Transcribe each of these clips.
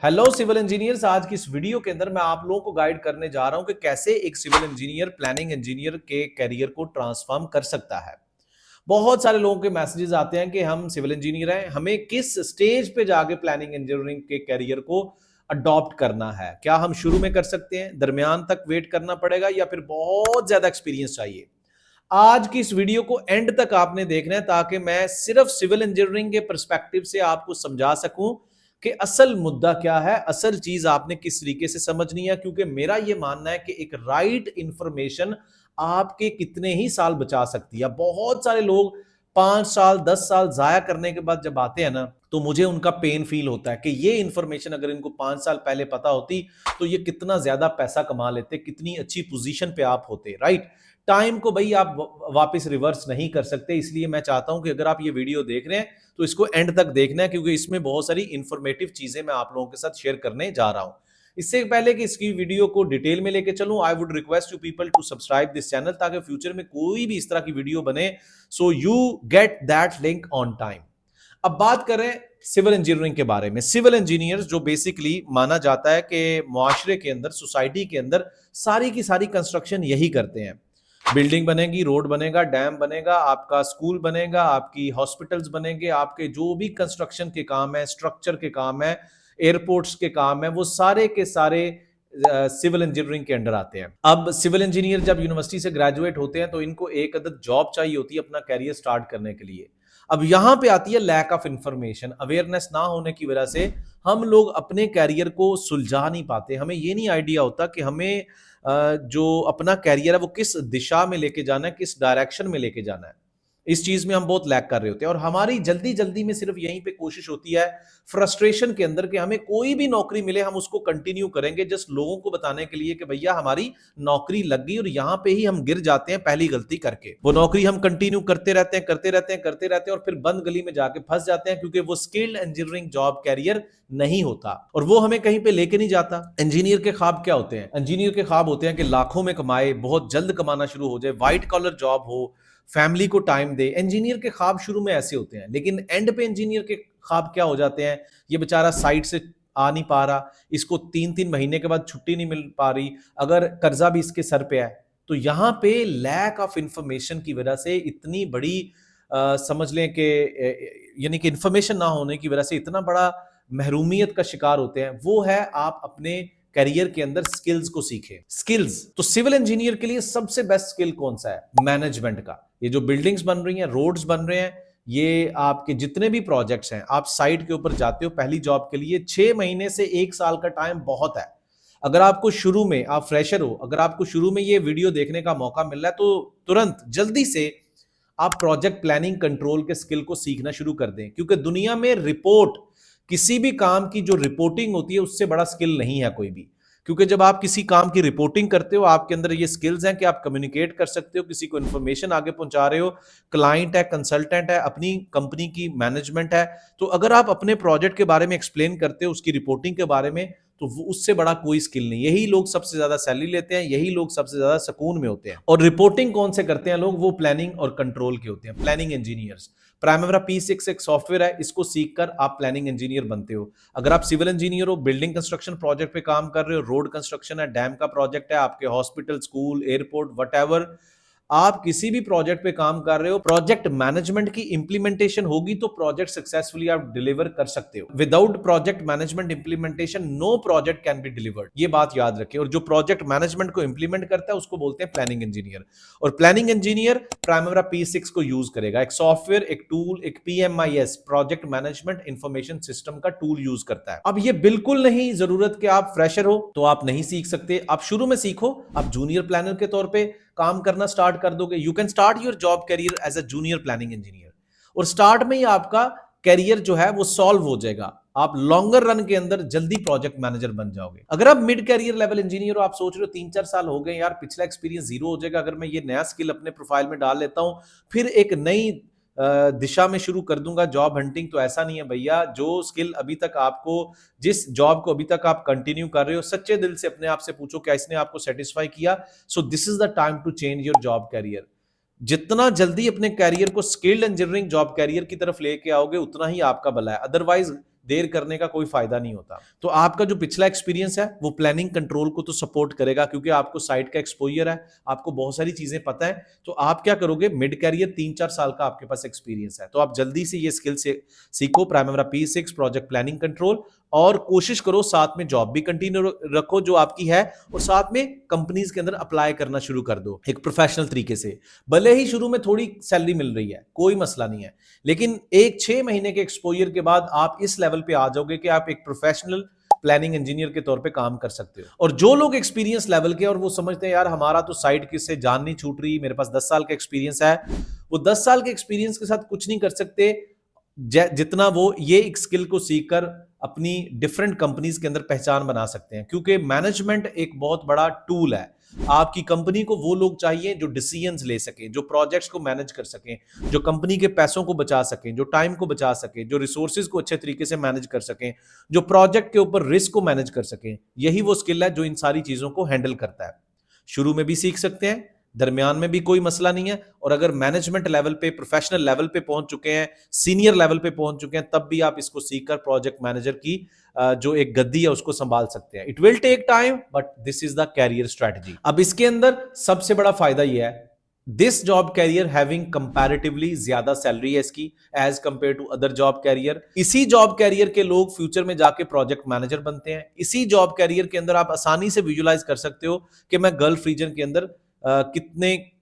Hello civil engineers. आज की इस वीडियो के अंदर मैं आप लोगों को गाइड करने जा रहा हूं कि कैसे एक सिविल इंजीनियर प्लानिंग इंजीनियर के करियर को ट्रांसफॉर्म कर सकता है। बहुत सारे लोगों के मैसेजेस आते हैं कि हम सिविल इंजीनियर हैं, हमें किस स्टेज पे जाके प्लानिंग इंजीनियरिंग के करियर को अडॉप्ट करना है। क्या हम शुरू में कर सकते हैं, दरमियान तक वेट करना पड़ेगा, या फिर बहुत ज्यादा एक्सपीरियंस चाहिए। आज की इस वीडियो को एंड तक आपने देखना है ताकि मैं सिर्फ सिविल इंजीनियरिंग के पर्सपेक्टिव से आपको समझा सकूं कि असल मुद्दा क्या है, असल चीज आपने किस तरीके से समझनी है। क्योंकि मेरा यह मानना है कि एक राइट इंफॉर्मेशन आपके कितने ही साल बचा सकती है। बहुत सारे लोग 5 साल 10 साल जाया करने के बाद जब आते हैं ना, तो मुझे उनका पेन फील होता है कि ये इंफॉर्मेशन अगर इनको 5 साल पहले पता होती तो ये कितना ज्यादा पैसा कमा लेते, कितनी अच्छी पोजीशन पे आप होते। राइट, टाइम को भाई आप वापस रिवर्स नहीं कर सकते। इसलिए मैं चाहता हूं कि अगर आप ये वीडियो देख रहे हैं तो इसको एंड तक देखना है, क्योंकि इसमें बहुत सारी इंफॉर्मेटिव चीजें मैं आप लोगों के साथ शेयर करने जा रहा हूं। इससे पहले कि इसकी वीडियो को डिटेल में लेके चलूं, I would request you people to subscribe this channel, ताकि फ्यूचर में कोई भी इस तरह की वीडियो बने so you get that link on time. अब बात करें सिविल इंजीनियरिंग के बारे में। सिविल इंजीनियर्स जो बेसिकली माना जाता है कि मुआशरे के अंदर, सोसाइटी के अंदर सारी की सारी कंस्ट्रक्शन यही करते हैं। बिल्डिंग बनेगी, रोड बनेगा, डैम बनेगा, आपका स्कूल बनेगा, आपकी हॉस्पिटल्स बनेंगे, आपके जो भी कंस्ट्रक्शन के काम है, स्ट्रक्चर के काम है, एयरपोर्ट्स के काम है, वो सारे के सारे सिविल इंजीनियरिंग के अंडर आते हैं। अब सिविल इंजीनियर जब यूनिवर्सिटी से ग्रेजुएट होते हैं तो इनको एक अदद जॉब चाहिए होती है अपना कैरियर स्टार्ट करने के लिए। अब यहां पे आती है लैक ऑफ इंफॉर्मेशन, अवेयरनेस ना होने की वजह से हम लोग अपने कैरियर को सुलझा नहीं पाते। हमें ये नहीं आइडिया होता कि हमें जो अपना कैरियर है वो किस दिशा में लेके जाना है, किस डायरेक्शन में लेके जाना है। इस चीज में हम बहुत लैक कर रहे होते हैं, और हमारी जल्दी जल्दी में सिर्फ यहीं पे कोशिश होती है फ्रस्ट्रेशन के अंदर कि हमें कोई भी नौकरी मिले हम उसको कंटिन्यू करेंगे जस्ट लोगों को बताने के लिए कि भैया हमारी नौकरी लग गई। और यहां पे ही हम गिर जाते हैं पहली गलती करके। वो नौकरी हम कंटिन्यू करते रहते हैं करते रहते हैं करते रहते हैं, और फिर बंद गली में जाके फंस जाते हैं, क्योंकि वो स्किल्ड इंजीनियरिंग जॉब कैरियर नहीं होता और वो हमें कहीं पे लेके नहीं जाता। इंजीनियर के ख्वाब क्या होते हैं? इंजीनियर के ख्वाब होते हैं कि लाखों में कमाए, बहुत जल्द कमाना शुरू हो जाए, व्हाइट कॉलर जॉब हो, फैमिली को टाइम दे। इंजीनियर के ख्वाब शुरू में ऐसे होते हैं, लेकिन एंड पे इंजीनियर के ख्वाब क्या हो जाते हैं? ये बेचारा साइट से आ नहीं पा रहा, इसको 3-3 महीने के बाद छुट्टी नहीं मिल पा रही, अगर कर्जा भी इसके सर पे है। तो यहां पे लैक ऑफ इंफॉर्मेशन की वजह से इतनी बड़ी समझ लें कि यानी कि इंफॉर्मेशन ना होने की वजह से इतना बड़ा महरूमियत का शिकार होते हैं। वो है आप अपने करियर के अंदर स्किल्स को सीखें। स्किल्स तो सिविल इंजीनियर के लिए सबसे बेस्ट स्किल कौन सा है? मैनेजमेंट का। ये जो बिल्डिंग्स बन रही हैं, रोड्स बन रहे हैं, ये आपके जितने भी प्रोजेक्ट्स हैं, आप साइट के ऊपर जाते हो पहली जॉब के लिए, 6 महीने से 1 साल का टाइम बहुत है। अगर आपको शुरू में, आप फ्रेशर हो, अगर आपको शुरू में ये वीडियो देखने का मौका मिल रहा है तो तुरंत जल्दी से आप प्रोजेक्ट प्लानिंग कंट्रोल के स्किल को सीखना शुरू कर दें। क्योंकि दुनिया में रिपोर्ट, किसी भी काम की जो रिपोर्टिंग होती है उससे बड़ा स्किल नहीं है कोई भी। क्योंकि जब आप किसी काम की रिपोर्टिंग करते हो, आपके अंदर ये स्किल्स हैं कि आप कम्युनिकेट कर सकते हो, किसी को इंफॉर्मेशन आगे पहुंचा रहे हो, क्लाइंट है, कंसल्टेंट है, अपनी कंपनी की मैनेजमेंट है। तो अगर आप अपने प्रोजेक्ट के बारे में एक्सप्लेन करते हो, उसकी रिपोर्टिंग के बारे में, तो उससे बड़ा कोई स्किल नहीं। यही लोग सबसे ज्यादा सैलरी लेते हैं, यही लोग सबसे ज्यादा सुकून में होते हैं। और रिपोर्टिंग कौन से करते हैं लोग? वो प्लानिंग और कंट्रोल के होते हैं, प्लानिंग इंजीनियर्स। प्राइमेरा P6 एक सॉफ्टवेयर है, इसको सीखकर आप प्लानिंग इंजीनियर बनते हो। अगर आप सिविल इंजीनियर हो, बिल्डिंग कंस्ट्रक्शन प्रोजेक्ट पे काम कर रहे हो, रोड कंस्ट्रक्शन है, डैम का प्रोजेक्ट है, आपके हॉस्पिटल, स्कूल, एयरपोर्ट, व्हाटएवर, आप किसी भी प्रोजेक्ट पे काम कर रहे हो, प्रोजेक्ट मैनेजमेंट की इंप्लीमेंटेशन होगी तो प्रोजेक्ट सक्सेसफुली आप डिलीवर कर सकते हो। Without project management implementation no project can be delivered, ये बात याद रखें। और जो प्रोजेक्ट मैनेजमेंट को इंप्लीमेंट करता है उसको बोलते हैं प्लानिंग इंजीनियर। और प्लानिंग इंजीनियर प्राइमेरा P6 को यूज करेगा, एक सॉफ्टवेयर, एक टूल, एक PMIS, project management information system का टूल यूज करता है। अब ये बिल्कुल नहीं जरूरत कि आप फ्रेशर हो तो आप नहीं सीख सकते, आप शुरू में सीखो। आप जूनियर प्लानर के तौर पे काम करना स्टार्ट कर दोगे। You can start your job career as a junior planning engineer, और स्टार्ट में ही आपका करियर जो है वो सॉल्व हो जाएगा। आप लॉन्गर रन के अंदर जल्दी प्रोजेक्ट मैनेजर बन जाओगे। अगर आप मिड कैरियर लेवल इंजीनियर हो, आप सोच रहे हो 3-4 साल हो गए यार, पिछला एक्सपीरियंस जीरो हो जाएगा, अगर मैं ये नया स्किल अपने प्रोफाइल में डाल लेता हूं, फिर एक नई दिशा में शुरू कर दूंगा जॉब हंटिंग। तो ऐसा नहीं है भैया। जो स्किल अभी तक आपको, जिस जॉब को अभी तक आप कंटिन्यू कर रहे हो, सच्चे दिल से अपने आप से पूछो क्या इसने आपको सेटिस्फाई किया? So this is the time to change your job career. जितना जल्दी अपने कैरियर को स्किल्ड इंजीनियरिंग जॉब कैरियर की तरफ लेके आओगे उतना ही आपका भला है। अदरवाइज देर करने का कोई फायदा नहीं होता। तो आपका जो पिछला एक्सपीरियंस है वो प्लानिंग कंट्रोल को तो सपोर्ट करेगा, क्योंकि आपको साइट का एक्सपोजर है, आपको बहुत सारी चीजें पता है। तो आप क्या करोगे, मिड कैरियर 3-4 साल का आपके पास एक्सपीरियंस है, तो आप जल्दी से ये स्किल से सीखो, प्राइमेरा P6 प्रोजेक्ट प्लानिंग कंट्रोल, और कोशिश करो साथ में जॉब भी कंटिन्यू रखो जो आपकी है, और साथ में कंपनीज के अंदर अप्लाई करना शुरू कर दो एक प्रोफेशनल तरीके से। भले ही शुरू में थोड़ी सैलरी मिल रही है, कोई मसला नहीं है, लेकिन 6 महीने के एक्सपोजर के बाद आप इस लेवल पे आ जाओगे कि आप एक प्रोफेशनल प्लानिंग इंजीनियर के तौर पे काम कर सकते हो। और जो लोग एक्सपीरियंस लेवल के और वो समझते हैं यार हमारा तो साइड किससे जान नहीं छूट रही, मेरे पास 10 साल का एक्सपीरियंस है, वो 10 साल के एक्सपीरियंस के साथ कुछ नहीं कर सकते जितना वो ये एक स्किल को सीखकर अपनी डिफरेंट कंपनीज के अंदर पहचान बना सकते हैं। क्योंकि मैनेजमेंट एक बहुत बड़ा टूल है। आपकी कंपनी को वो लोग चाहिए जो डिसीजंस ले सकें, जो प्रोजेक्ट्स को मैनेज कर सकें, जो कंपनी के पैसों को बचा सकें, जो टाइम को बचा सकें, जो रिसोर्सेज को अच्छे तरीके से मैनेज कर सकें, जो प्रोजेक्ट के ऊपर रिस्क को मैनेज कर सकें। यही वो स्किल है जो इन सारी चीजों को हैंडल करता है। शुरू में भी सीख सकते हैं, दरमियान में भी कोई मसला नहीं है, और अगर मैनेजमेंट लेवल पे, प्रोफेशनल लेवल पे पहुंच चुके हैं, सीनियर लेवल पे पहुंच चुके हैं, तब भी आप इसको सीखकर प्रोजेक्ट मैनेजर की जो एक गद्दी है उसको संभाल सकते हैं। It will take time but this is the career strategy. अब इसके अंदर सबसे बड़ा फायदा यह है, this job career having comparatively ज्यादा सैलरी है इसकी as compare to other job career. इसी जॉब कैरियर के लोग फ्यूचर में जाके प्रोजेक्ट मैनेजर बनते हैं। इसी जॉब कैरियर के अंदर आप आसानी से विजुलाइज कर सकते हो कि मैं गल्फ रीजन के अंदर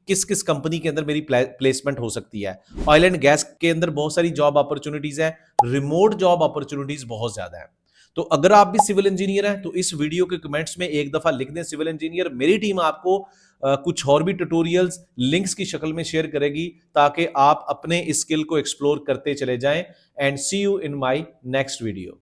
किस किस कंपनी के अंदर मेरी प्लेसमेंट हो सकती है। ऑयल एंड गैस के अंदर बहुत सारी जॉब अपॉर्चुनिटीज है, रिमोट जॉब अपॉर्चुनिटीज बहुत ज्यादा है। तो अगर आप भी सिविल इंजीनियर हैं तो इस वीडियो के कमेंट्स में एक दफा लिख दें सिविल इंजीनियर। मेरी टीम आपको कुछ और भी ट्यूटोरियल्स लिंक्स की शक्ल में शेयर करेगी ताकि आप अपने इस स्किल को एक्सप्लोर करते चले जाएं। And see you in my next video.